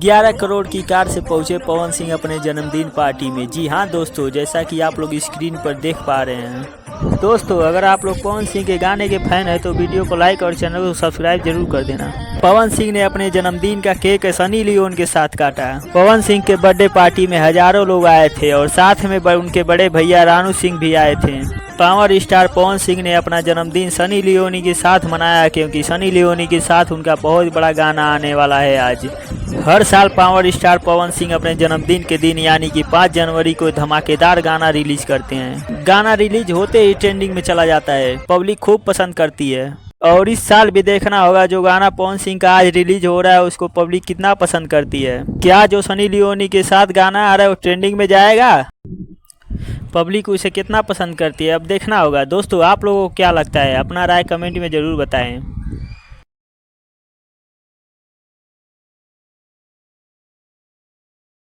11 करोड़ की कार से पहुंचे पवन सिंह अपने जन्मदिन पार्टी में। जी हाँ दोस्तों, जैसा कि आप लोग स्क्रीन पर देख पा रहे हैं। दोस्तों, अगर आप लोग पवन सिंह के गाने के फैन हैं तो वीडियो को लाइक और चैनल को सब्सक्राइब जरूर कर देना। पवन सिंह ने अपने जन्मदिन का केक सनी लियोन के साथ काटा। पवन सिंह के बर्थडे पार्टी में हजारों लोग आए थे और साथ में उनके बड़े भैया रानू सिंह भी आए थे। पावर स्टार पवन सिंह ने अपना जन्मदिन सनी लियोनी के साथ मनाया, क्योंकि सनी लियोनी के साथ उनका बहुत बड़ा गाना आने वाला है आज। हर साल पावर स्टार पवन सिंह अपने जन्मदिन के दिन यानी कि 5 जनवरी को धमाकेदार गाना रिलीज करते हैं। गाना रिलीज होते ही ट्रेंडिंग में चला जाता है, पब्लिक खूब पसंद करती है। और इस साल भी देखना होगा जो गाना पवन सिंह का आज रिलीज हो रहा है उसको पब्लिक कितना पसंद करती है। क्या जो सनी लियोनी के साथ गाना आ रहा है वो ट्रेंडिंग में जाएगा? पब्लिक उसे कितना पसंद करती है अब देखना होगा। दोस्तों, आप लोगों को क्या लगता है? अपना राय कमेंट में जरूर बताएं।